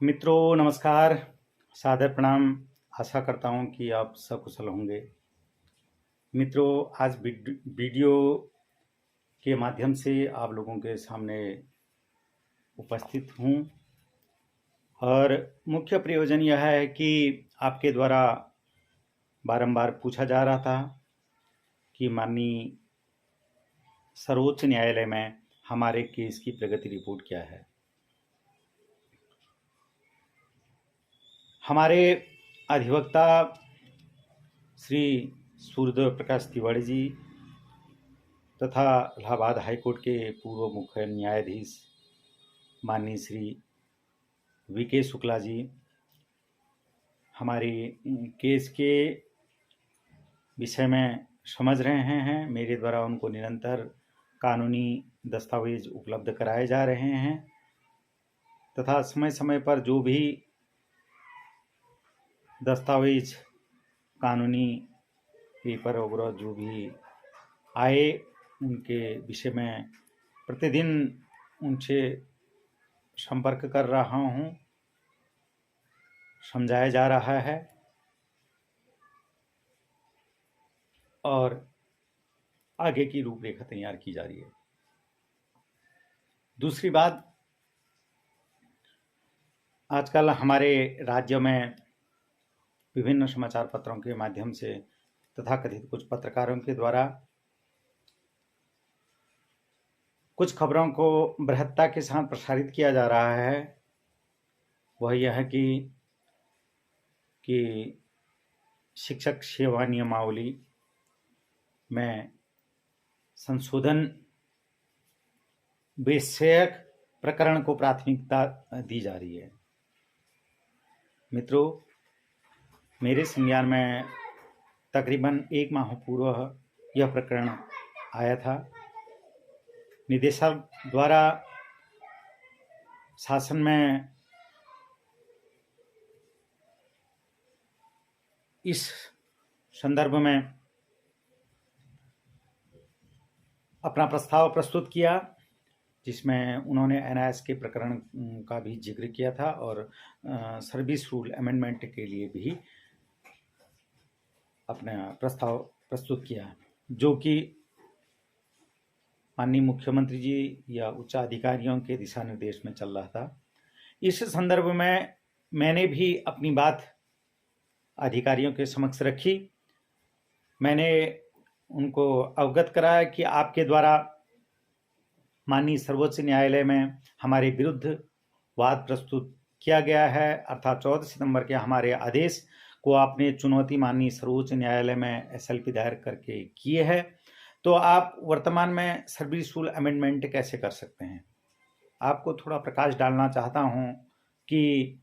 मित्रों नमस्कार, सादर प्रणाम। आशा करता हूँ कि आप सकुशल होंगे। मित्रों, आज वीडियो के माध्यम से आप लोगों के सामने उपस्थित हूँ और मुख्य प्रयोजन यह है कि आपके द्वारा बारंबार पूछा जा रहा था कि माननीय सर्वोच्च न्यायालय में हमारे केस की प्रगति रिपोर्ट क्या है। हमारे अधिवक्ता श्री सूर्यदेव प्रकाश तिवारी जी तथा इलाहाबाद हाईकोर्ट के पूर्व मुख्य न्यायाधीश माननीय श्री वीके शुक्ला जी हमारी केस के विषय में समझ रहे हैं। मेरे द्वारा उनको निरंतर कानूनी दस्तावेज उपलब्ध कराए जा रहे हैं तथा समय समय पर जो भी दस्तावेज कानूनी पेपर वगैरह जो भी आए उनके विषय में प्रतिदिन उनसे संपर्क कर रहा हूँ, समझाया जा रहा है और आगे की रूपरेखा तैयार की जा रही है। दूसरी बात, आजकल हमारे राज्य में विभिन्न समाचार पत्रों के माध्यम से तथाकथित कुछ पत्रकारों के द्वारा कुछ खबरों को बृहत्ता के साथ प्रसारित किया जा रहा है। वह यह है कि शिक्षक सेवा नियमावली में संशोधन विषयक प्रकरण को प्राथमिकता दी जा रही है। मित्रों, मेरे संज्ञान में तकरीबन 1 माह पूर्व यह प्रकरण आया था। निदेशक द्वारा शासन में इस संदर्भ में अपना प्रस्ताव प्रस्तुत किया, जिसमें उन्होंने एनआईएस के प्रकरण का भी जिक्र किया था और सर्विस रूल अमेंडमेंट के लिए भी अपना प्रस्ताव प्रस्तुत किया, जो कि माननीय मुख्यमंत्री जी या उच्च अधिकारियों के दिशा निर्देश में चल रहा था। इस संदर्भ में मैंने भी अपनी बात अधिकारियों के समक्ष रखी। मैंने उनको अवगत कराया कि आपके द्वारा माननीय सर्वोच्च न्यायालय में हमारे विरुद्ध वाद प्रस्तुत किया गया है, अर्थात 14 सितंबर के हमारे आदेश को आपने चुनौती माननीय सर्वोच्च न्यायालय में एसएलपी दायर करके किए है, तो आप वर्तमान में सर्विस रूल अमेंडमेंट कैसे कर सकते हैं। आपको थोड़ा प्रकाश डालना चाहता हूं कि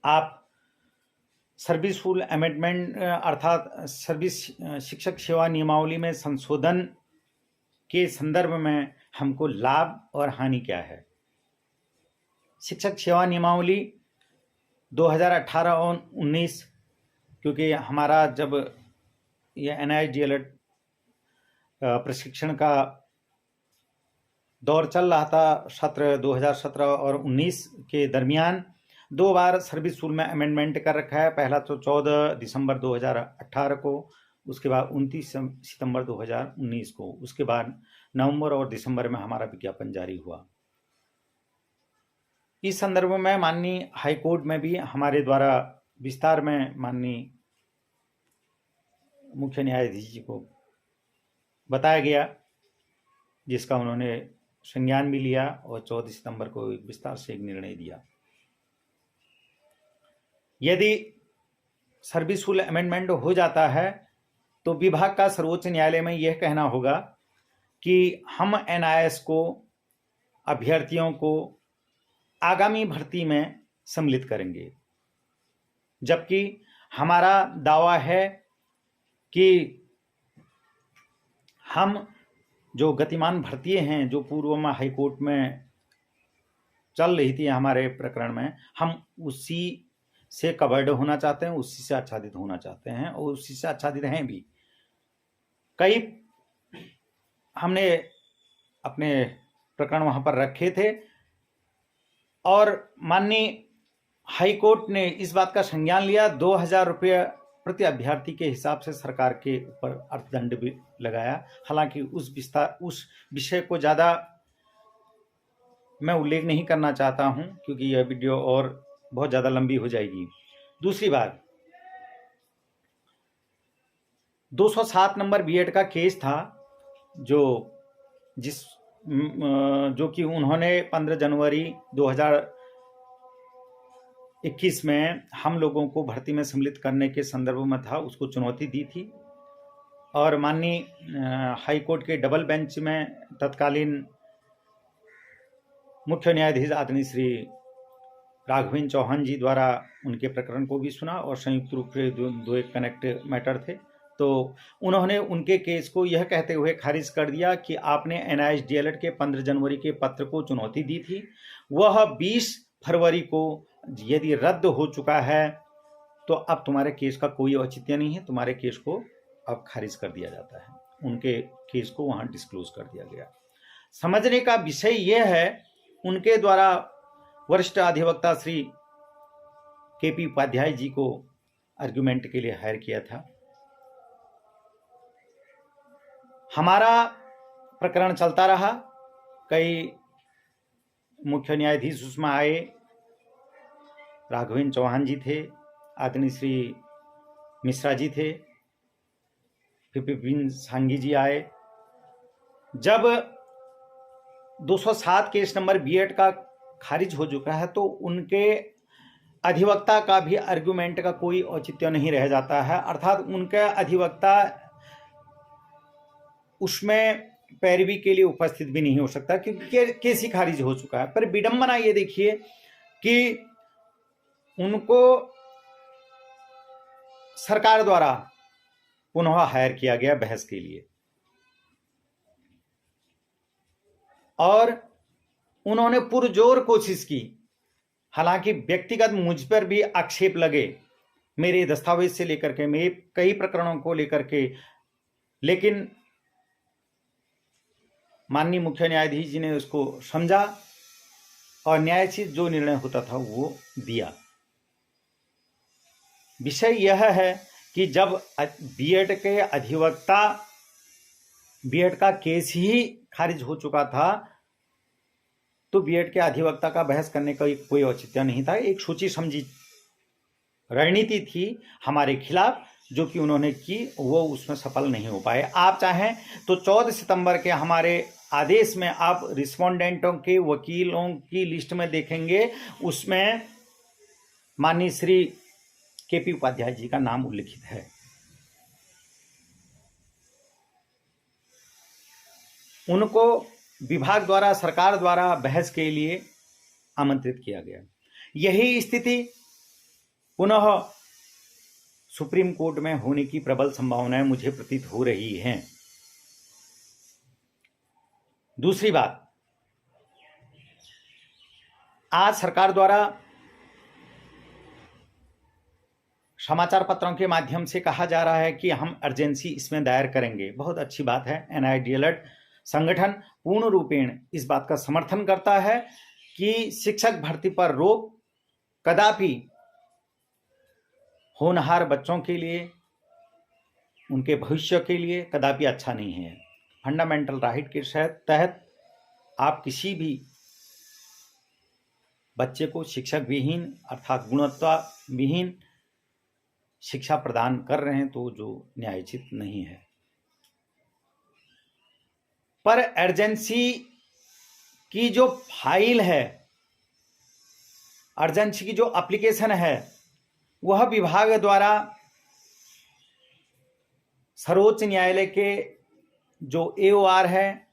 आप सर्विस रूल अमेंडमेंट अर्थात सर्विस शिक्षक सेवा नियमावली में संशोधन के संदर्भ में हमको लाभ और हानि क्या है। शिक्षक सेवा नियमावली 2018 और 19, क्योंकि हमारा जब यह एनआईडीएलएड प्रशिक्षण का दौर चल रहा था, सत्र 2017 और 19 के दरमियान 2 बार सर्विस रूल में अमेंडमेंट कर रखा है। पहला तो 14 दिसंबर 2018 को, उसके बाद 29 सितंबर 2019 को, उसके बाद नवंबर और दिसंबर में हमारा विज्ञापन जारी हुआ। इस संदर्भ में माननीय हाईकोर्ट में भी हमारे द्वारा विस्तार में माननीय मुख्य न्यायाधीश जी को बताया गया, जिसका उन्होंने संज्ञान भी लिया और 14 सितंबर को विस्तार से एक निर्णय दिया। यदि सर्विस रूल अमेंडमेंट हो जाता है तो विभाग का सर्वोच्च न्यायालय में यह कहना होगा कि हम एनआईएस को, अभ्यर्थियों को आगामी भर्ती में सम्मिलित करेंगे, जबकि हमारा दावा है कि हम जो गतिमान भर्ती हैं जो पूर्व में हाईकोर्ट में चल रही थी हमारे प्रकरण में, हम उसी से कवर्ड होना चाहते हैं, उसी से आच्छादित होना चाहते हैं और उसी से आच्छादित हैं भी। कई हमने अपने प्रकरण वहां पर रखे थे और माननीय हाई कोर्ट ने इस बात का संज्ञान लिया, 2,000 रुपये प्रति अभ्यर्थी के हिसाब से सरकार के ऊपर अर्थदंड भी लगाया। हालांकि उस विषय को ज़्यादा मैं उल्लेख नहीं करना चाहता हूं, क्योंकि यह वीडियो और बहुत ज़्यादा लंबी हो जाएगी। दूसरी बात, 207 नंबर बीएड का केस था, जो कि उन्होंने 15 जनवरी 2021 में हम लोगों को भर्ती में सम्मिलित करने के संदर्भ में था, उसको चुनौती दी थी। और माननीय हाई कोर्ट के डबल बेंच में तत्कालीन मुख्य न्यायाधीश आदरणीय श्री राघवेंद्र चौहान जी द्वारा उनके प्रकरण को भी सुना, और संयुक्त रूप से दो एक कनेक्ट मैटर थे। तो उन्होंने उनके केस को यह कहते हुए खारिज कर दिया कि आपने एनआईएस डीएलएड के 15 जनवरी के पत्र को चुनौती दी थी, वह 20 फरवरी को यदि रद्द हो चुका है तो अब तुम्हारे केस का कोई औचित्य नहीं है, तुम्हारे केस को अब खारिज कर दिया जाता है। उनके केस को वहां डिस्क्लोज कर दिया गया। समझने का विषय यह है, उनके द्वारा वरिष्ठ अधिवक्ता श्री केपी उपाध्याय जी को आर्गुमेंट के लिए हायर किया था। हमारा प्रकरण चलता रहा, कई मुख्य न्यायाधीश उसमें आए, राघवेंद्र चौहान जी थे, आदरणीय श्री मिश्रा जी थे, फिर विपिन सांघी जी आए। जब 207 केस नंबर बीएड का खारिज हो चुका है तो उनके अधिवक्ता का भी आर्गुमेंट का कोई औचित्य नहीं रह जाता है, अर्थात उनका अधिवक्ता उसमें पैरवी के लिए उपस्थित भी नहीं हो सकता, क्योंकि केस ही खारिज हो चुका है। पर विडंबना ये देखिए कि उनको सरकार द्वारा पुनः हायर किया गया बहस के लिए, और उन्होंने पुरजोर कोशिश की। हालांकि व्यक्तिगत मुझ पर भी आक्षेप लगे, मेरे दस्तावेज से लेकर के, मेरे कई प्रकरणों को लेकर के, लेकिन माननीय मुख्य न्यायाधीश जी ने उसको समझा और न्यायोचित जो निर्णय होता था वो दिया। विषय यह है कि जब बीएड के अधिवक्ता, बीएड का केस ही खारिज हो चुका था, तो बीएड के अधिवक्ता का बहस करने का कोई औचित्य नहीं था। एक सोची समझी रणनीति थी हमारे खिलाफ, जो कि उन्होंने की, वो उसमें सफल नहीं हो पाए। आप चाहें तो 14 सितंबर के हमारे आदेश में आप रिस्पोंडेंटों के वकीलों की लिस्ट में देखेंगे, उसमें माननीय श्री केपी उपाध्याय जी का नाम उल्लिखित है। उनको विभाग द्वारा, सरकार द्वारा बहस के लिए आमंत्रित किया गया। यही स्थिति पुनः सुप्रीम कोर्ट में होने की प्रबल संभावनाएं मुझे प्रतीत हो रही हैं। दूसरी बात, आज सरकार द्वारा समाचार पत्रों के माध्यम से कहा जा रहा है कि हम अर्जेंसी इसमें दायर करेंगे। बहुत अच्छी बात है। एनआईएस डीएलएड संगठन पूर्ण रूपेण इस बात का समर्थन करता है कि शिक्षक भर्ती पर रोक कदापि होनहार बच्चों के लिए, उनके भविष्य के लिए कदापि अच्छा नहीं है। फंडामेंटल राइट के तहत आप किसी भी बच्चे को शिक्षक विहीन, अर्थात गुणवत्ता विहीन शिक्षा प्रदान कर रहे हैं, तो जो न्यायोचित नहीं है। पर अर्जेंसी की जो फाइल है, अर्जेंसी की जो एप्लीकेशन है, वह विभाग द्वारा सर्वोच्च न्यायालय के जो एओआर है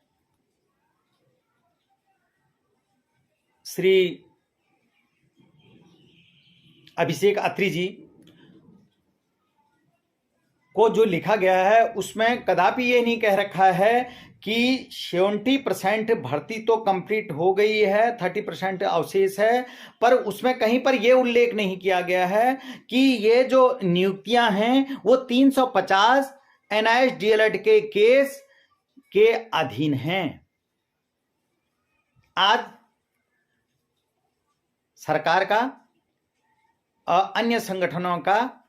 श्री अभिषेक अत्री जी को जो लिखा गया है, उसमें कदापि ये नहीं कह रखा है कि 70% भर्ती तो कंप्लीट हो गई है, 30% अवशेष है, पर उसमें कहीं पर यह उल्लेख नहीं किया गया है कि ये जो नियुक्तियां हैं वो 350 एनआईएस डीएलएड के केस के अधीन हैं। आज सरकार का और अन्य संगठनों का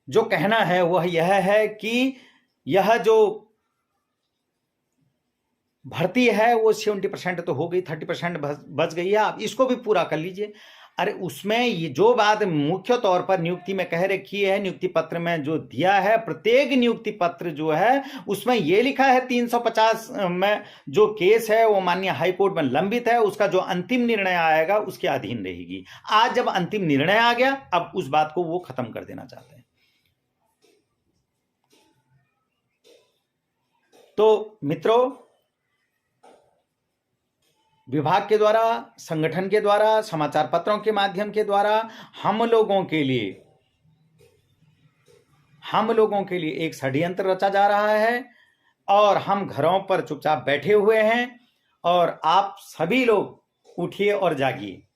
जो कहना है वह यह है कि यह जो भर्ती है वो 70% तो हो गई, 30% बच गई है, आप इसको भी पूरा कर लीजिए। अरे उसमें ये जो बात मुख्य तौर पर नियुक्ति में कह रखी है, नियुक्ति पत्र में जो दिया है, प्रत्येक नियुक्ति पत्र जो है उसमें ये लिखा है 350 में जो केस है वो माननीय हाईकोर्ट में लंबित है, उसका जो अंतिम निर्णय आएगा उसके अधीन रहेगी। आज जब अंतिम निर्णय आ गया, अब उस बात को वो खत्म कर देना चाहते हैं। तो मित्रों, विभाग के द्वारा, संगठन के द्वारा, समाचार पत्रों के माध्यम के द्वारा हम लोगों के लिए एक षड्यंत्र रचा जा रहा है और हम घरों पर चुपचाप बैठे हुए हैं और आप सभी लोग उठिए और जागिए।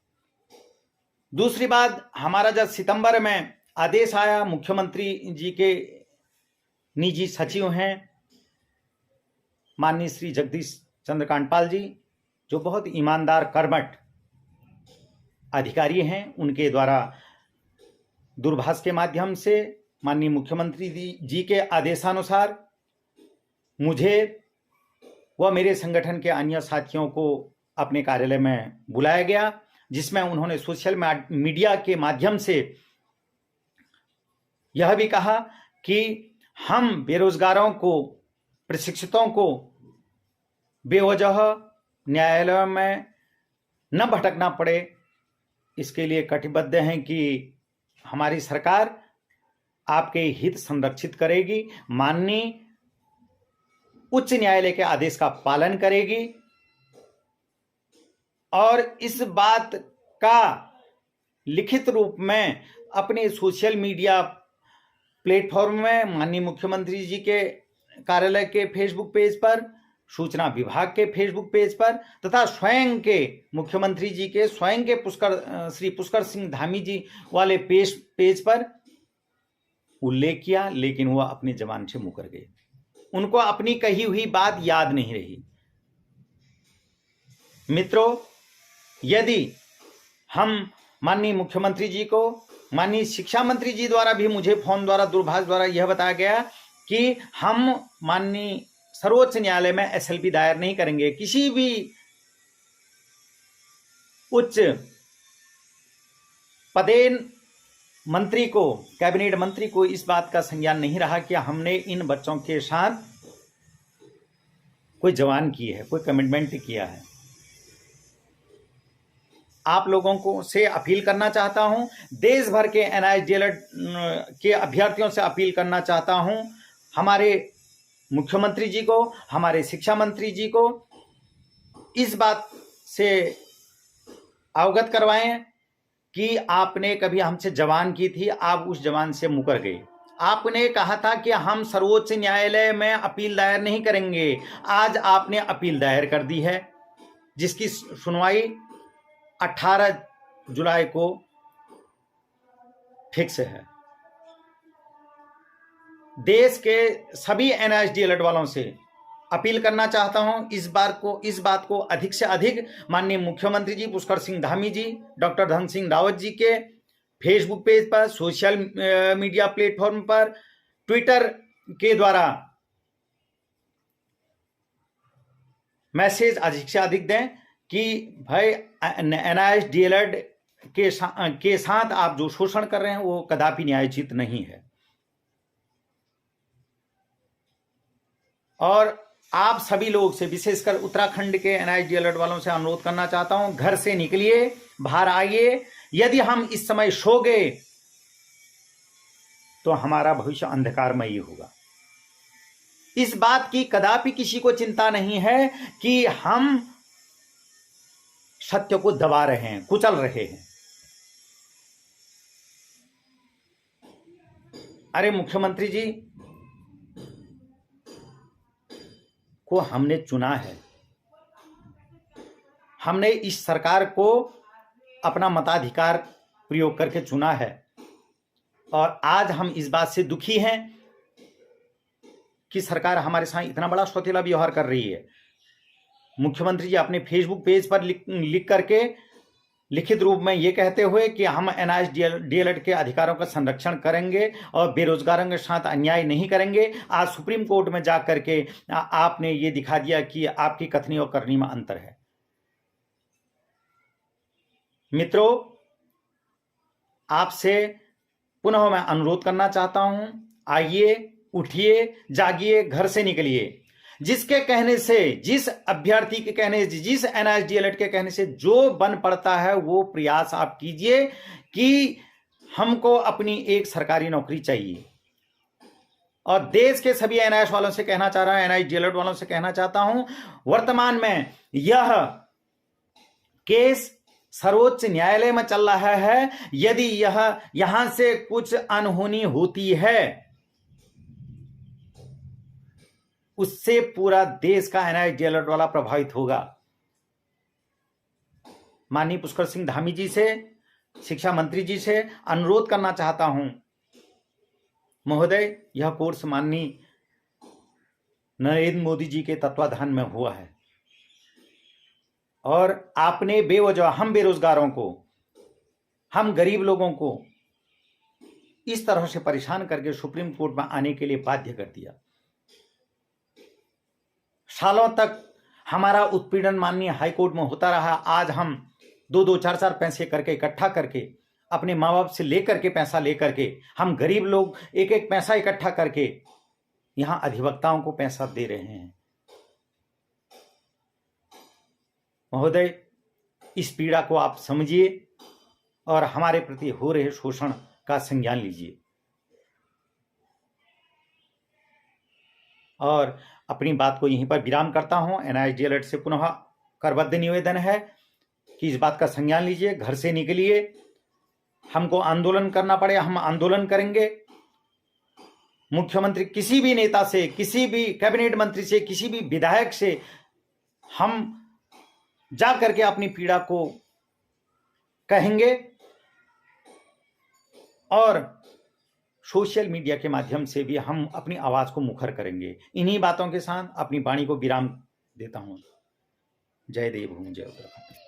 दूसरी बात, हमारा जब सितंबर में आदेश आया, मुख्यमंत्री जी के निजी सचिव हैं माननीय श्री जगदीश चंद्र कांडपाल जी, जो बहुत ईमानदार कर्मठ अधिकारी हैं, उनके द्वारा दूरभाष के माध्यम से माननीय मुख्यमंत्री जी के आदेशानुसार मुझे व मेरे संगठन के अन्य साथियों को अपने कार्यालय में बुलाया गया, जिसमें उन्होंने सोशल मीडिया के माध्यम से यह भी कहा कि हम बेरोजगारों को, प्रशिक्षितों को बेवजह न्यायालय में न भटकना पड़े, इसके लिए कटिबद्ध हैं कि हमारी सरकार आपके हित संरक्षित करेगी, माननीय उच्च न्यायालय के आदेश का पालन करेगी और इस बात का लिखित रूप में अपने सोशल मीडिया प्लेटफॉर्म में माननीय मुख्यमंत्री जी के कार्यालय के फेसबुक पेज पर, सूचना विभाग के फेसबुक पेज पर तथा स्वयं के मुख्यमंत्री जी के स्वयं के श्री पुष्कर सिंह धामी जी वाले पेज पर उल्लेख किया, लेकिन वह अपनी जबान से मुकर गए। उनको अपनी कही हुई बात याद नहीं रही। मित्रों, यदि हम माननीय मुख्यमंत्री जी को, माननीय शिक्षा मंत्री जी द्वारा भी मुझे फोन द्वारा, दूरभाष द्वारा यह बताया गया कि हम माननीय सर्वोच्च न्यायालय में एसएलपी दायर नहीं करेंगे, किसी भी उच्च पदेन मंत्री को, कैबिनेट मंत्री को इस बात का संज्ञान नहीं रहा कि हमने इन बच्चों के साथ कोई जवान की है, कोई कमिटमेंट किया है। आप लोगों को से अपील करना चाहता हूं, देश भर के एनआईएस डीएलएड के अभ्यर्थियों से अपील करना चाहता हूं, हमारे मुख्यमंत्री जी को, हमारे शिक्षा मंत्री जी को इस बात से अवगत करवाएं कि आपने कभी हमसे जवान की थी, आप उस जवान से मुकर गए। आपने कहा था कि हम सर्वोच्च न्यायालय में अपील दायर नहीं करेंगे, आज आपने अपील दायर कर दी है, जिसकी सुनवाई 18 जुलाई को फिक्स है। देश के सभी एनआईएस डीएलएड वालों से अपील करना चाहता हूं, इस बात को अधिक से अधिक माननीय मुख्यमंत्री जी, पुष्कर सिंह धामी जी, डॉक्टर धन सिंह रावत जी के फेसबुक पेज पर, सोशल मीडिया प्लेटफॉर्म पर, ट्विटर के द्वारा मैसेज अधिक से अधिक दें कि भाई एनआईएस डीएलएड के साथ आप जो शोषण कर रहे हैं वो कदापि न्यायोचित नहीं है। और आप सभी लोग से, विशेषकर उत्तराखंड के एनआईएस डीएलएड वालों से अनुरोध करना चाहता हूं, घर से निकलिए, बाहर आइए। यदि हम इस समय सो गए तो हमारा भविष्य अंधकारमयी होगा। इस बात की कदापि किसी को चिंता नहीं है कि हम सत्य को दबा रहे हैं, कुचल रहे हैं। अरे मुख्यमंत्री जी को हमने चुना है, हमने इस सरकार को अपना मताधिकार प्रयोग करके चुना है और आज हम इस बात से दुखी हैं कि सरकार हमारे साथ इतना बड़ा सौतेला व्यवहार कर रही है। मुख्यमंत्री जी अपने फेसबुक पेज पर लिख करके लिखित रूप में ये कहते हुए कि हम एनआईएस डीएलएड के अधिकारों का संरक्षण करेंगे और बेरोजगारों के साथ अन्याय नहीं करेंगे। आज सुप्रीम कोर्ट में जा करके आपने ये दिखा दिया कि आपकी कथनी और करनी में अंतर है। मित्रों, आपसे पुनः मैं अनुरोध करना चाहता हूं, आइए, उठिए, जागिए, घर से निकलिए। जिसके कहने से, जिस अभ्यर्थी के कहने से, जिस एनआईएस डीएलएड के कहने से जो बन पड़ता है वो प्रयास आप कीजिए कि हमको अपनी एक सरकारी नौकरी चाहिए। और देश के सभी एनआईएस वालों से कहना चाह रहा हूं, एनआईएस डीएलएड वालों से कहना चाहता हूं, वर्तमान में यह केस सर्वोच्च न्यायालय में चल रहा है। यदि यहां से कुछ अनहोनी होती है, उससे पूरा देश का एनआईएस डीएलएड वाला प्रभावित होगा। माननीय पुष्कर सिंह धामी जी से, शिक्षा मंत्री जी से अनुरोध करना चाहता हूं, महोदय, यह कोर्स माननीय नरेंद्र मोदी जी के तत्वाधान में हुआ है और आपने बेवजह हम बेरोजगारों को, हम गरीब लोगों को इस तरह से परेशान करके सुप्रीम कोर्ट में आने के लिए बाध्य कर दिया। सालों तक हमारा उत्पीड़न माननीय हाईकोर्ट में होता रहा। आज हम 2-2, 4-4 पैसे करके इकट्ठा करके अपने माँ बाप से लेकर के पैसा लेकर के, हम गरीब लोग एक एक पैसा इकट्ठा करके यहां अधिवक्ताओं को पैसा दे रहे हैं। महोदय, इस पीड़ा को आप समझिए और हमारे प्रति हो रहे शोषण का संज्ञान लीजिए। और अपनी बात को यहीं पर विराम करता हूं। एनआईएस डीएलएड से पुनः करबद्ध निवेदन है कि इस बात का संज्ञान लीजिए, घर से निकलिए। हमको आंदोलन करना पड़े, हम आंदोलन करेंगे। मुख्यमंत्री, किसी भी नेता से, किसी भी कैबिनेट मंत्री से, किसी भी विधायक से हम जा करके अपनी पीड़ा को कहेंगे और सोशल मीडिया के माध्यम से भी हम अपनी आवाज को मुखर करेंगे। इन्हीं बातों के साथ अपनी वाणी को विराम देता हूं। जय देवभूमि, जय उत्तराखंड।